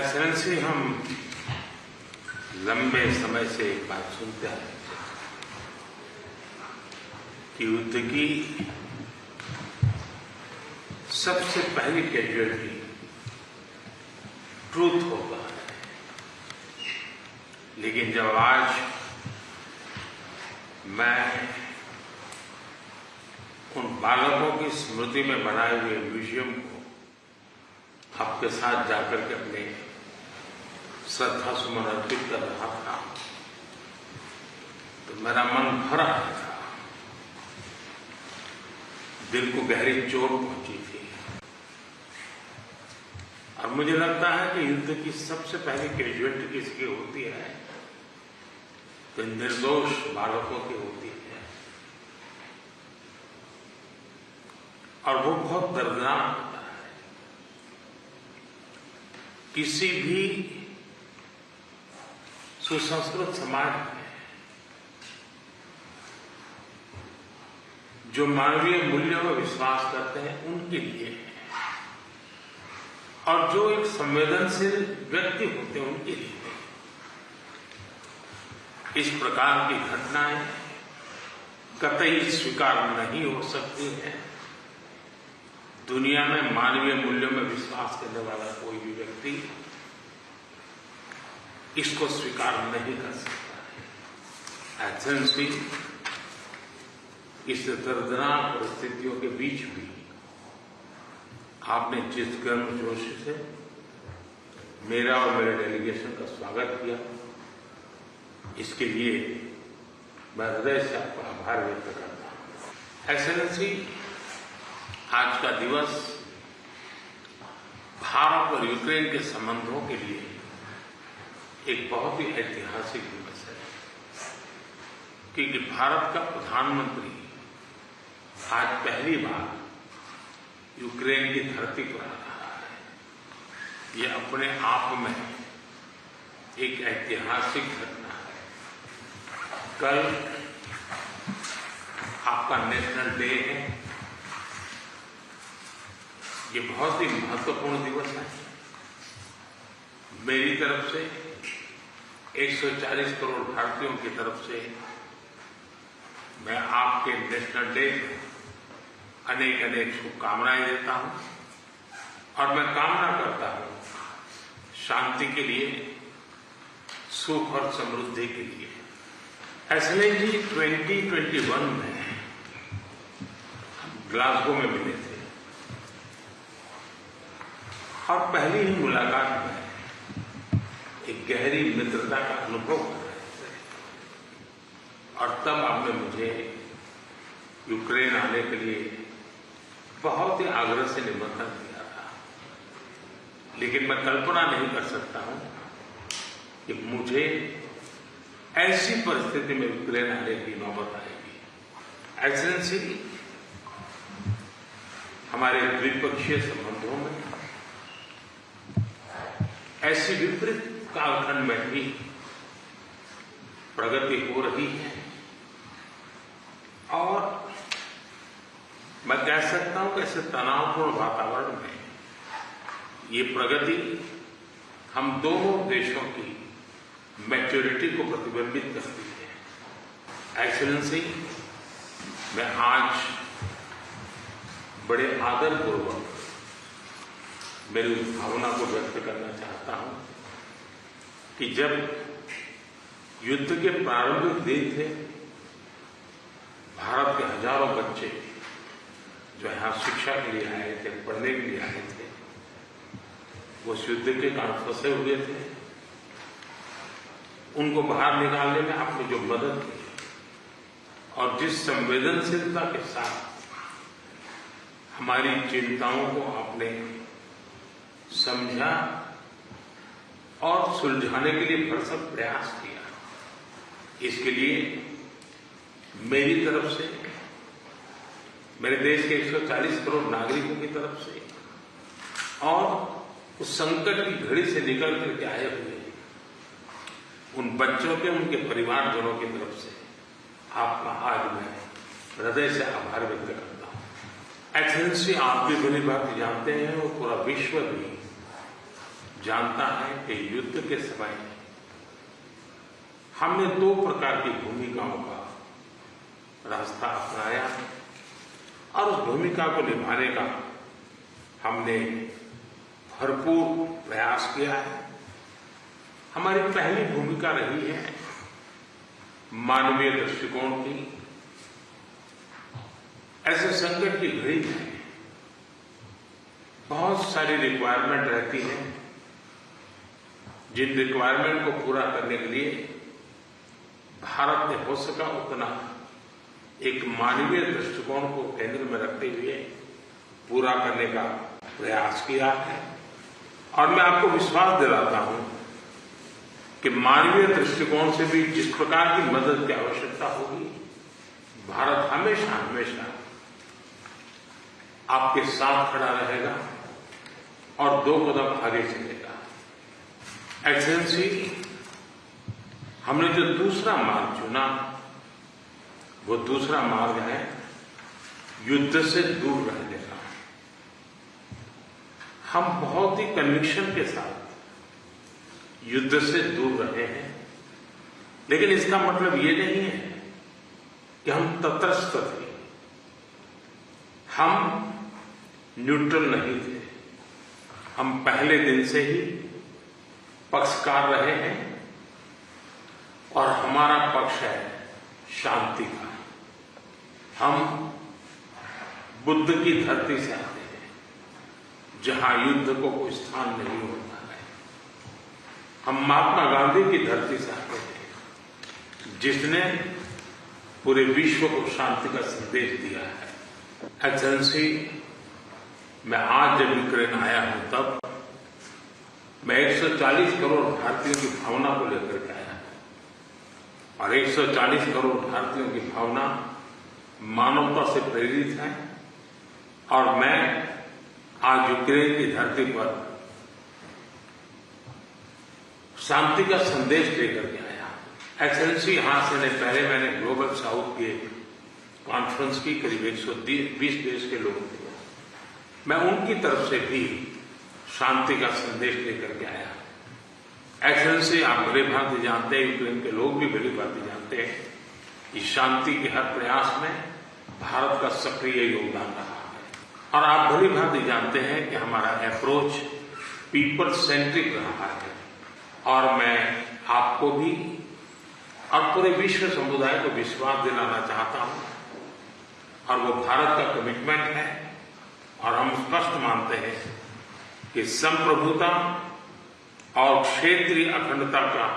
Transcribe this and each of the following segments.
Excellency, हम लंबे समय से एक बात सुनते हैं कि युद्ध की सबसे पहली कैजुअलिटी ट्रूथ होगा। लेकिन जब आज मैं उन बालकों की स्मृति में बनाए हुए म्यूजियम को आपके साथ जाकर के अपने श्रद्धा सुमन अर्पित कर रहा था तो मेरा मन भर आया था, दिल को गहरी चोट पहुंची थी। और मुझे लगता है कि युद्ध की सबसे पहली कैजुअलिटी किसकी होती है तो निर्दोष बालकों की होती है, और वो बहुत दर्दनाक होता है। किसी भी सुसंस्कृत समाज में जो मानवीय मूल्यों में विश्वास करते हैं उनके लिए, और जो एक संवेदनशील व्यक्ति होते हैं उनके लिए इस प्रकार की घटनाएं कतई स्वीकार नहीं हो सकती हैं। दुनिया में मानवीय मूल्यों में विश्वास करने वाला कोई भी व्यक्ति इसको स्वीकार नहीं कर सकता है। एक्सेलेंसी, इस दर्दनाक परिस्थितियों के बीच भी आपने जिस गर्मजोश से मेरा और मेरे डेलीगेशन का स्वागत किया, इसके लिए मैं हृदय से आपका आभार व्यक्त करता हूं। एक्सेलेंसी, आज का दिवस भारत और यूक्रेन के संबंधों के लिए एक बहुत ही ऐतिहासिक दिवस है, क्योंकि भारत का प्रधानमंत्री आज पहली बार यूक्रेन की धरती पर आ रहा है। यह अपने आप में एक ऐतिहासिक घटना है। कल आपका नेशनल डे है। ये बहुत ही महत्वपूर्ण दिवस है। मेरी तरफ से 140 करोड़ भारतीयों की तरफ से मैं आपके नेशनल डे अनेक अनेक शुभकामनाएं देता हूं, और मैं कामना करता हूं शांति के लिए, सुख और समृद्धि के लिए। एक्सेलेंसी, 2021 में ग्लासगो में मिले थे और पहली ही मुलाकात में एक गहरी मित्रता का अनुभव कर रहे थे, और तब आपने मुझे यूक्रेन आने के लिए बहुत ही आग्रह से निमंत्रण दिया था। लेकिन मैं कल्पना नहीं कर सकता हूं कि मुझे ऐसी परिस्थिति में यूक्रेन आने की नौबत आएगी। एक्सेलेंसी, हमारे द्विपक्षीय संबंधों में ऐसी विपरीत कालखंड में भी प्रगति हो रही है, और मैं कह सकता हूं कि ऐसे तनावपूर्ण वातावरण में ये प्रगति हम दोनों देशों की मैच्योरिटी को प्रतिबिंबित करती है। एक्सेलेंसी, मैं आज बड़े आदरपूर्वक मेरी उस भावना को व्यक्त करना चाहता हूं कि जब युद्ध के प्रारंभिक दिन थे, भारत के हजारों बच्चे जो यहां शिक्षा के लिए आए थे, पढ़ने के लिए आए थे, वो उस युद्ध के कारण फंसे हुए थे। उनको बाहर निकालने में आपने जो मदद की और जिस संवेदनशीलता के साथ हमारी चिंताओं को आपने समझा और सुलझाने के लिए भरसक प्रयास किया, इसके लिए मेरी तरफ से, मेरे देश के 140 करोड़ नागरिकों की तरफ से, और उस संकट की घड़ी से निकल करके आए हुए उन बच्चों के, उनके परिवारजनों की तरफ से आपका आज मैं हृदय से आभार व्यक्त करता हूं। एक्सेलेंसी, आप भी भली बात जानते हैं और पूरा विश्व भी जानता है कि युद्ध के समय हमने 2 प्रकार की भूमिकाओं का रास्ता अपनाया और उस भूमिका को निभाने का हमने भरपूर प्रयास किया है। हमारी पहली भूमिका रही है मानवीय दृष्टिकोण की। ऐसे संकट की घड़ी में बहुत सारी रिक्वायरमेंट रहती है, जिन रिक्वायरमेंट को पूरा करने के लिए भारत ने हो सका उतना एक मानवीय दृष्टिकोण को केंद्र में रखते हुए पूरा करने का प्रयास किया है। और मैं आपको विश्वास दिलाता हूं कि मानवीय दृष्टिकोण से भी जिस प्रकार की मदद की आवश्यकता होगी, भारत हमेशा हमेशा आपके साथ खड़ा रहेगा और 2 कदम आगे चलेगा। एक्सेलेंसी, हमने जो दूसरा मार्ग चुना वो दूसरा मार्ग है युद्ध से दूर रहने का। हम बहुत ही कन्विक्शन के साथ युद्ध से दूर रहे हैं, लेकिन इसका मतलब ये नहीं है कि हम तटस्थ थे, हम न्यूट्रल नहीं थे। हम पहले दिन से ही पक्षकार रहे हैं और हमारा पक्ष है शांति का। हम बुद्ध की धरती से आते हैं जहां युद्ध को कोई स्थान नहीं होता है। हम महात्मा गांधी की धरती से आते हैं जिसने पूरे विश्व को शांति का संदेश दिया है। एक्सेलेंसी, मैं आज जब यूक्रेन आया हूं तब मैं 140 करोड़ भारतीयों की भावना को लेकर के आया हूं और 140 करोड़ भारतीयों की भावना मानवता से प्रेरित है और मैं आज यूक्रेन की धरती पर शांति का संदेश लेकर के आया। एक्सेलेंसी, यहां से पहले मैंने ग्लोबल साउथ की कॉन्फ्रेंस की, करीब 120 देश के लोग थे। मैं उनकी तरफ से भी शांति का संदेश लेकर के आया। एक्सेलेंसी, आप भली भांति जानते हैं, यूक्रेन के लोग भी भली भांति जानते हैं कि शांति के हर प्रयास में भारत का सक्रिय योगदान रहा है और आप भली भांति जानते हैं कि हमारा अप्रोच पीपल सेंट्रिक रहा है और मैं आपको भी और पूरे विश्व समुदाय को विश्वास दिलाना चाहता हूं और वो भारत का कमिटमेंट है और हम स्पष्ट मानते हैं कि संप्रभुता और क्षेत्रीय अखंडता का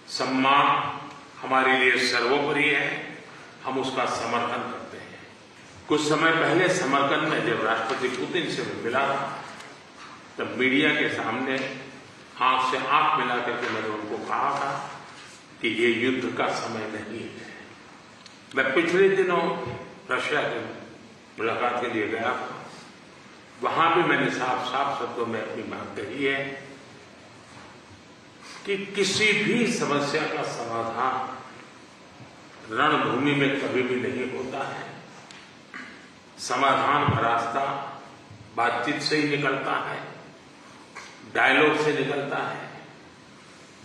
सम्मान हमारे लिए सर्वोपरि है। हम उसका समर्थन करते हैं। कुछ समय पहले समरकंद में जब राष्ट्रपति पुतिन से मिला था तब मीडिया के सामने आंख से आंख मिला करके मैंने उनको कहा था कि ये युद्ध का समय नहीं है। मैं पिछले दिनों रशिया की मुलाकात के लिए गया था। वहां भी मैंने साफ साफ शब्दों में अपनी बात कही है कि किसी भी समस्या का समाधान रणभूमि में कभी भी नहीं होता है। समाधान का रास्ता बातचीत से ही निकलता है, डायलॉग से निकलता है,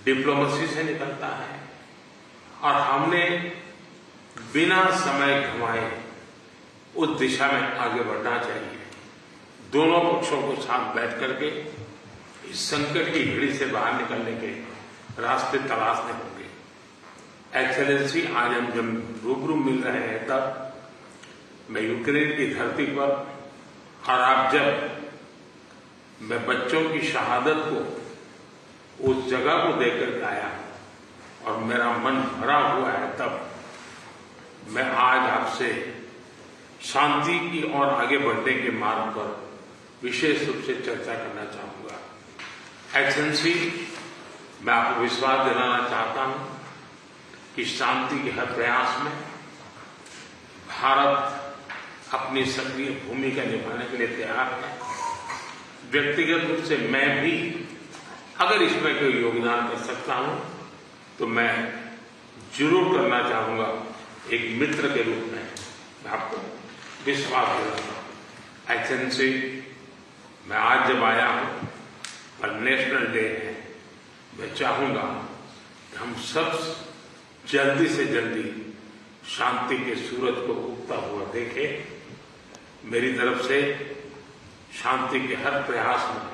डिप्लोमेसी से निकलता है और हमने बिना समय गंवाए उस दिशा में आगे बढ़ना चाहिए। दोनों पक्षों को साथ बैठ करके इस संकट की घड़ी से बाहर निकलने के रास्ते तलाशने होंगे। एक्सेलेंसी, आज हम जब रूबरू मिल रहे हैं तब मैं यूक्रेन की धरती पर और आप जब मैं बच्चों की शहादत को उस जगह को देख करके आया और मेरा मन भरा हुआ है, तब मैं आज आपसे शांति की ओर आगे बढ़ने के मार्ग पर विशेष रूप से चर्चा करना चाहूंगा। एक्सेलेंसी, मैं आपको विश्वास दिलाना चाहता हूं कि शांति के हर प्रयास में भारत अपनी सक्रिय भूमिका निभाने के लिए तैयार है। व्यक्तिगत रूप से मैं भी अगर इसमें कोई योगदान कर सकता हूं तो मैं जरूर करना चाहूंगा। एक मित्र के रूप में मैं आपको विश्वास दिलाता हूं। एक्सेलेंसी, मैं आज जब आया हूं पर नेशनल डे है, मैं चाहूंगा कि हम सब जल्दी से जल्दी शांति के सूरज को उगता हुआ देखें। मेरी तरफ से शांति के हर प्रयास में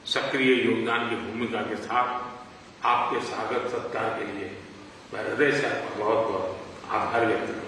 सक्रिय योगदान की भूमिका के साथ आपके स्वागत सत्कार के लिए मैं हृदय से आपका बहुत बहुत आभार व्यक्त करता हूं।